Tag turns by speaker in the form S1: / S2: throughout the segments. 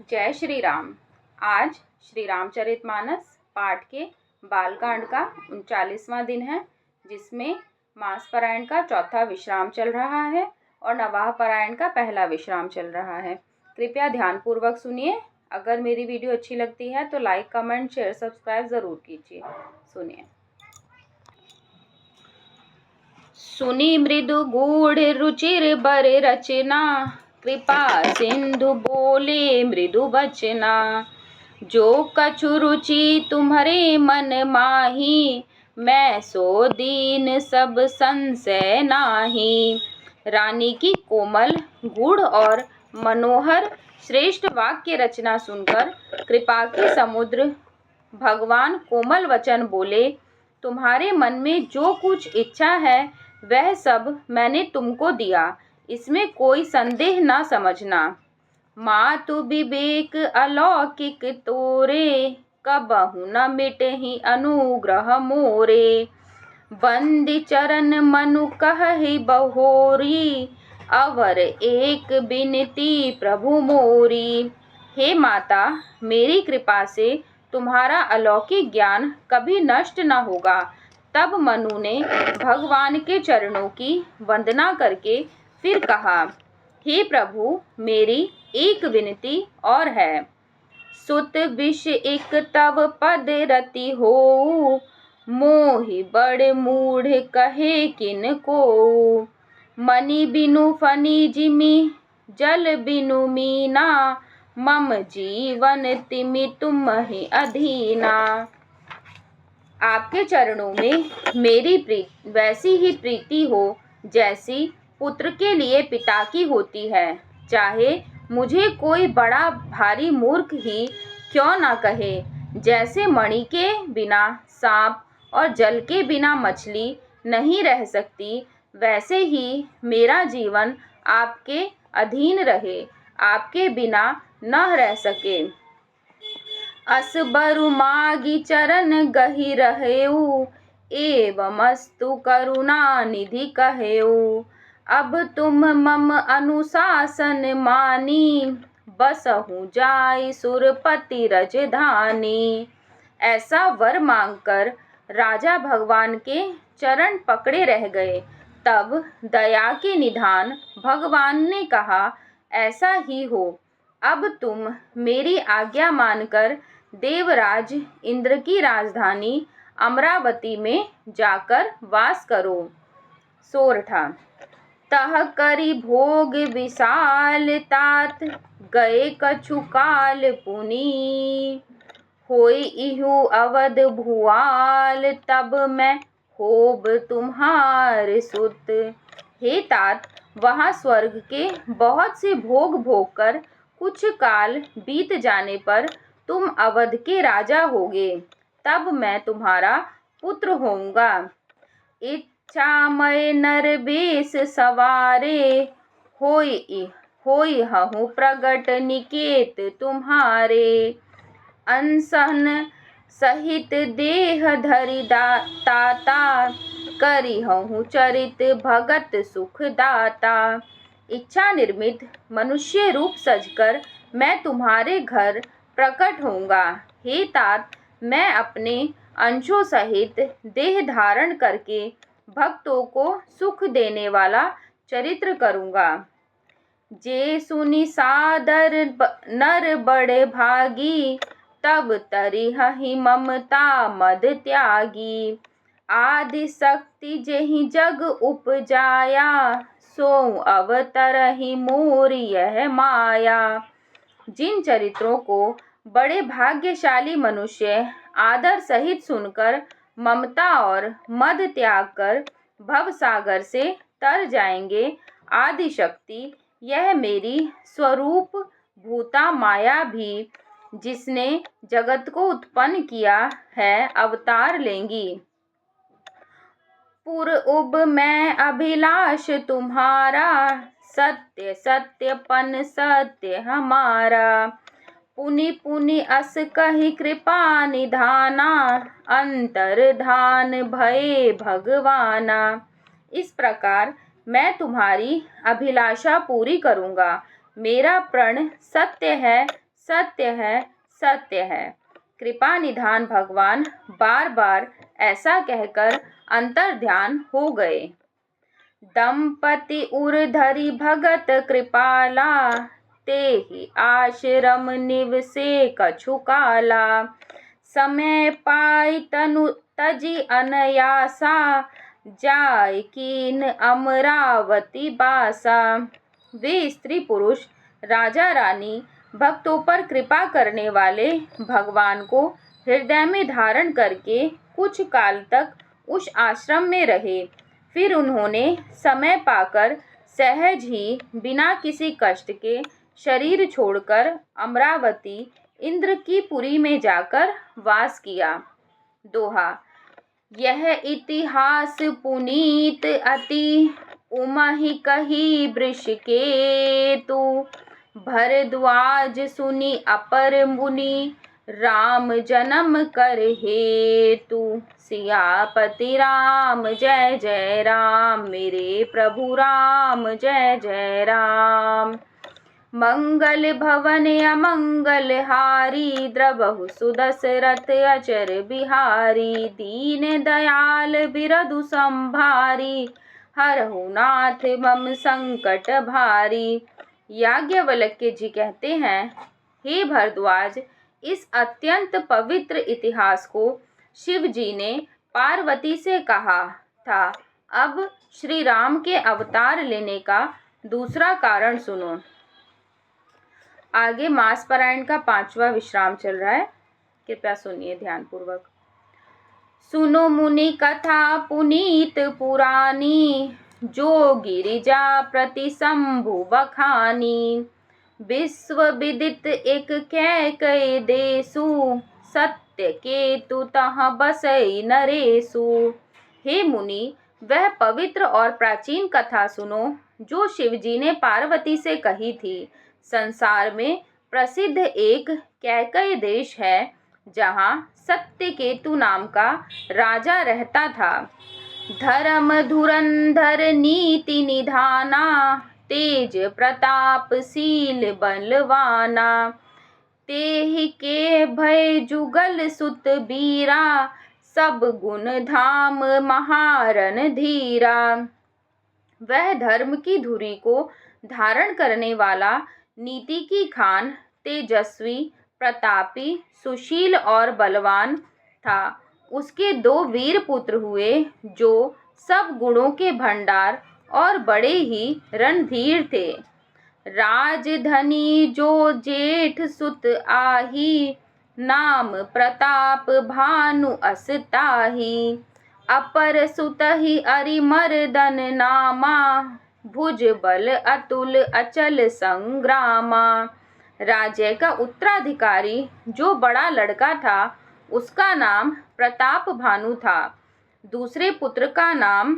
S1: जय श्री राम। आज श्री रामचरितमानस पाठ के बालकांड का 39वां दिन है, जिसमें मास पारायण का चौथा विश्राम चल रहा है और नवाह पारायण का पहला विश्राम चल रहा है। कृपया ध्यानपूर्वक सुनिए। अगर मेरी वीडियो अच्छी लगती है तो लाइक, कमेंट, शेयर, सब्सक्राइब ज़रूर कीजिए। सुनिए। सुनी मृदु गूढ़ रुचिर बर रचना, कृपा सिंधु बोले मृदु बचना। जो कछु रुचि तुम्हारे मन माही, मैं सो दीन सब संशय नाही। रानी की कोमल, गूढ़ और मनोहर श्रेष्ठ वाक्य रचना सुनकर कृपा के समुद्र भगवान कोमल वचन बोले, तुम्हारे मन में जो कुछ इच्छा है वह सब मैंने तुमको दिया, इसमें कोई संदेह न समझना। मातु विवेक अलौकिक तोरे, कबहु न मिटहि अनुग्रह मोरे। बंदी चरण मनु कहहि बहोरी, अवर एक बिनती प्रभु मोरी। हे माता, मेरी कृपा से तुम्हारा अलौकिक ज्ञान कभी नष्ट न होगा। तब मनु ने भगवान के चरणों की वंदना करके फिर कहा, हे प्रभु, मेरी एक विनती और है। सुत विष एक तव पद रति हो, मोहि बड़ मूढ़ कहे किन को। मणि बिनु फनि जिमि, जल बिनु मीना, मम जीवन तिमि तुम्हि अधीना। आपके चरणों में मेरी वैसी ही प्रीति हो जैसी पुत्र के लिए पिता की होती है। चाहे मुझे कोई बड़ा भारी मूर्ख ही क्यों ना कहे। जैसे मणि के बिना सांप और जल के बिना मछली नहीं रह सकती, वैसे ही मेरा जीवन आपके अधीन रहे, आपके बिना न रह सके। अस बरु मागी चरण गहि रहेऊ, एवमस्तु करुणा निधि कहेऊ। अब तुम मम अनुशासन मानी, बसहु जाय सुरपति रजधानी। ऐसा वर मांगकर राजा भगवान के चरण पकड़े रह गए। तब दया के निधान भगवान ने कहा, ऐसा ही हो। अब तुम मेरी आज्ञा मानकर देवराज इंद्र की राजधानी अमरावती में जाकर वास करो। सोरठा। तह करी भोग विशाल तात, गए कछु काल पुनी। होई इहु अवध भुआल, तब मैं होब तुम्हार सुत। हे तात, वहाँ स्वर्ग के बहुत से भोग भोग कर कुछ काल बीत जाने पर तुम अवध के राजा होगे, तब मैं तुम्हारा पुत्र होऊंगा। इच्छामय नर बेश सवारे, होई हहु प्रगट निकेत तुम्हारे। अनशन सहित देह धरि ताता, करी हहु चरित भगत सुख दाता। इच्छा निर्मित मनुष्य रूप सजकर मैं तुम्हारे घर प्रकट होऊंगा। हे तात, मैं अपने अंशों सहित देह धारण करके भक्तों को सुख देने वाला चरित्र करूंगा। जे सुनि सादर नर बड़े भागी, तब तरिहहि ममता मद त्यागी। आदि शक्ति जेहि जग उपजाया, सों अवतरहि मोर यह माया। जिन चरित्रों को बड़े भाग्यशाली मनुष्य आदर सहित सुनकर ममता और मद त्याग कर भव सागर से तर जाएंगे, आदि शक्ति यह मेरी स्वरूप भूता माया भी, जिसने जगत को उत्पन्न किया है, अवतार लेंगी। पुर उब मैं अभिलाष तुम्हारा, सत्य सत्यपन सत्य हमारा। पुनि पुनि अस कहि कृपा निधाना, अंतर्धान भये भगवाना। इस प्रकार मैं तुम्हारी अभिलाषा पूरी करूंगा। मेरा प्रण सत्य है, सत्य है, सत्य है। कृपा निधान भगवान बार बार ऐसा कहकर अंतर्ध्यान हो गए। दंपति उर धरि भगत कृपाला, तेहि आश्रम निवसे कछु काला। समय पाई तनु तजी अनयासा, जाय कीन अमरावती बासा। वे स्त्री पुरुष, राजा रानी, भक्तों पर कृपा करने वाले भगवान को हृदय में धारण करके कुछ काल तक उस आश्रम में रहे। फिर उन्होंने समय पाकर सहज ही बिना किसी कष्ट के शरीर छोड़कर अमरावती इंद्र की पुरी में जाकर वास किया। दोहा। यह इतिहास पुनीत अति, उमहि कही वृषकेतु। भरद्वाज सुनी अपर मुनि, राम जन्म कर हेतु। सियापति राम जय जय राम, मेरे प्रभु राम जय जय राम। मंगल भवन अमंगल हारी, द्रवहु सुदशरथ अचर बिहारी। दीन दयाल बिरधु संभारी, हरहु नाथ मम संकट भारी। याज्ञवल्क्य जी कहते हैं, हे भरद्वाज, इस अत्यंत पवित्र इतिहास को शिव जी ने पार्वती से कहा था। अब श्री राम के अवतार लेने का दूसरा कारण सुनो। आगे मासपरायण का 5वां विश्राम चल रहा है, कृपया सुनिए ध्यानपूर्वक। सुनो मुनि कथा पुनीत पुरानी, जो गिरिजा प्रति शंभु बखानी। विश्व विदित एक कैकय देसु, सत्य केतु तहाँ बसई नरेसु। हे मुनि, वह पवित्र और प्राचीन कथा सुनो जो शिवजी ने पार्वती से कही थी। संसार में प्रसिद्ध एक कैकय देश है, जहाँ सत्यकेतु नाम का राजा रहता था। धर्म धुरंधर नीति निधाना, तेज प्रतापशील बलवाना। तेहि के भय जुगल सुत बीरा, सब गुण धाम महारन धीरा। वह धर्म की धुरी को धारण करने वाला, नीति की खान, तेजस्वी, प्रतापी, सुशील और बलवान था। उसके 2 वीर पुत्र हुए, जो सब गुणों के भंडार और बड़े ही रणधीर थे। राजधनी जो जेठ सुत आही, नाम प्रताप भानु अस ताही। अपर सुतहि अरिमर्दन नामा, भुज बल अतुल अचल संग्रामा। राज्य का उत्तराधिकारी जो बड़ा लड़का था, उसका नाम प्रताप भानु था। दूसरे पुत्र का नाम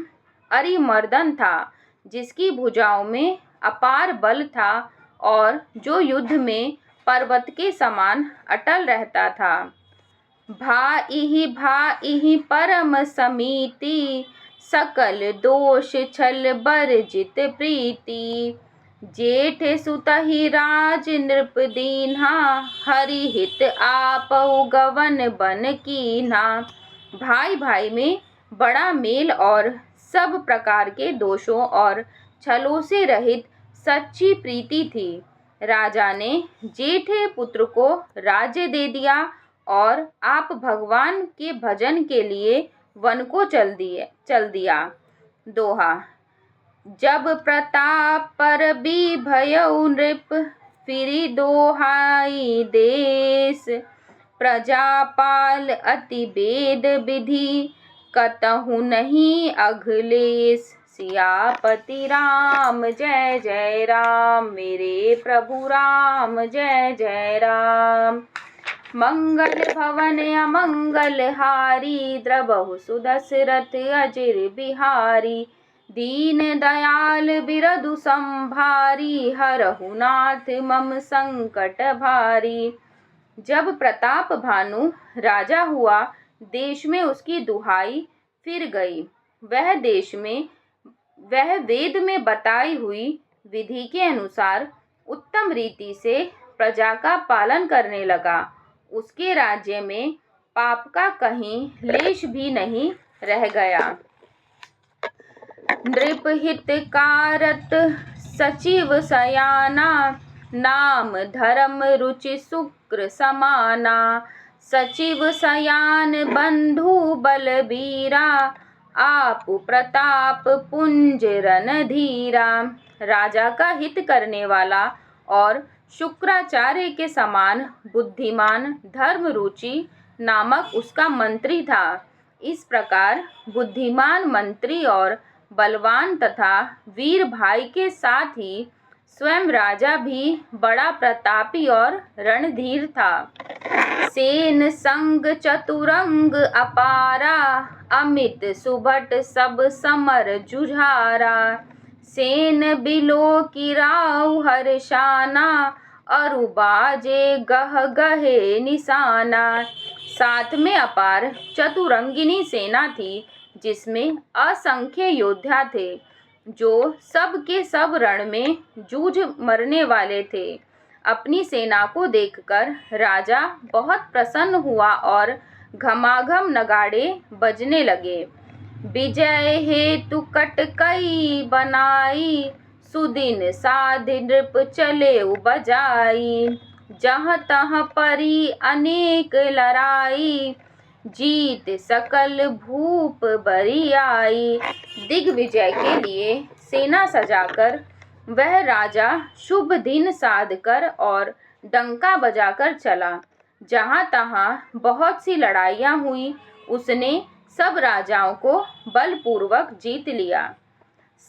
S1: अरिमर्दन था, जिसकी भुजाओं में अपार बल था और जो युद्ध में पर्वत के समान अटल रहता था। भाइहि परम समीति, सकल दोष छल बरजित प्रीति। जेठ सुतहि राज नृप दीन्हा, हरि हित आपहु गवन बन कीन्हा। भाई भाई में बड़ा मेल और सब प्रकार के दोषों और छलों से रहित सच्ची प्रीति थी। राजा ने जेठे पुत्र को राज्य दे दिया और आप भगवान के भजन के लिए वन को चल दिया। दोहा। जब प्रताप पर भी भयउ नृप, फिरी दोहाई देश। प्रजापाल अति वेद विधि, कतहु नहीं अघलेश। सियापति राम जय जय राम, मेरे प्रभु राम जय जय राम। मंगल भवन अमंगल हारी, द्रवहु सुदशरथ अजिर बिहारी। दीन दयाल बिरधु संभारी, हरहु नाथ मम संकट भारी। जब प्रताप भानु राजा हुआ, देश में उसकी दुहाई फिर गई। वह वेद में बताई हुई विधि के अनुसार उत्तम रीति से प्रजा का पालन करने लगा। उसके राज्य में पाप का कहीं लेश भी नहीं रह गया। नृप हितकारत सचिव सयाना, नाम धर्म रुचि शुक्र समाना। सचिव सयान बंधु बलबीरा, आप प्रताप पुंज रणधीरा। राजा का हित करने वाला और शुक्राचार्य के समान बुद्धिमान धर्म रुचि नामक उसका मंत्री था। इस प्रकार बुद्धिमान मंत्री और बलवान तथा वीर भाई के साथ ही स्वयं राजा भी बड़ा प्रतापी और रणधीर था। सेन संग चतुरंग अपारा, अमित सुभट सब समर जुझारा। सेन बिलो की राव हर्षाना, अरु बाजे गह गहे निशाना। साथ में अपार चतुरंगिनी सेना थी, जिसमें असंख्य योद्धा थे, जो सब के सब रण में जूझ मरने वाले थे। अपनी सेना को देखकर राजा बहुत प्रसन्न हुआ और घमाघम नगाड़े बजने लगे। विजय हेतु कटकई बनाई, सुदिन साधि नृप चले बजाई। जहाँ तहाँ परी अनेक लड़ाई, जीत सकल भूप बरियाई। दिग्विजय के लिए सेना सजाकर वह राजा शुभ दिन साधकर और डंका बजाकर चला। जहाँ तहाँ बहुत सी लड़ाइयाँ हुई, उसने सब राजाओं को बलपूर्वक जीत लिया।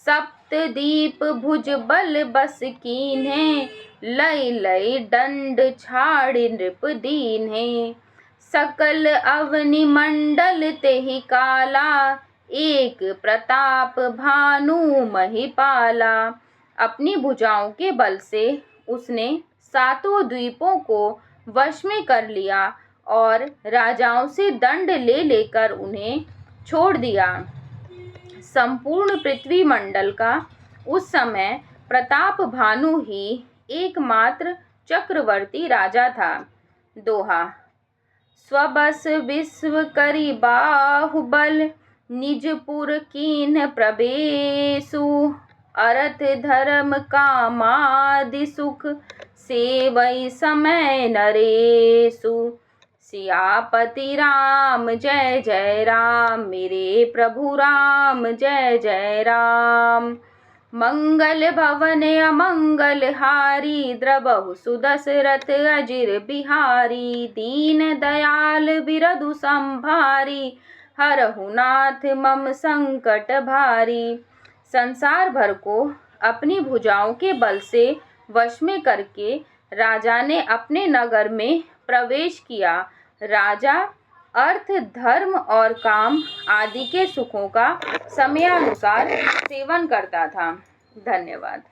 S1: सप्तदीप भुज बल बस कीन्हे, लय लय दंड छाड़ि नृप दीन्हे। सकल अवनि मंडल तेहि काला, एक प्रताप भानु महिपाला। अपनी भुजाओं के बल से उसने सातों द्वीपों को वश में कर लिया और राजाओं से दंड ले लेकर उन्हें छोड़ दिया। संपूर्ण पृथ्वी मंडल का उस समय प्रताप भानु ही एकमात्र चक्रवर्ती राजा था। दोहा। स्वबस विश्व करी बाहुबल, निजपुर कीन्ह प्रवेशु। अरथ धर्म कामादि सुख, सेवई समय नरेशु। सियापति राम जय जय राम, मेरे प्रभु राम जय जय राम। मंगल भवन अमंगल हारी, द्रबहु सुदशरथ अजिर बिहारी। दीन दयाल बिरधु संभारी, हरहु नाथ मम संकट भारी। संसार भर को अपनी भुजाओं के बल से वश में करके राजा ने अपने नगर में प्रवेश किया। राजा अर्थ, धर्म और काम आदि के सुखों का समयानुसार सेवन करता था। धन्यवाद।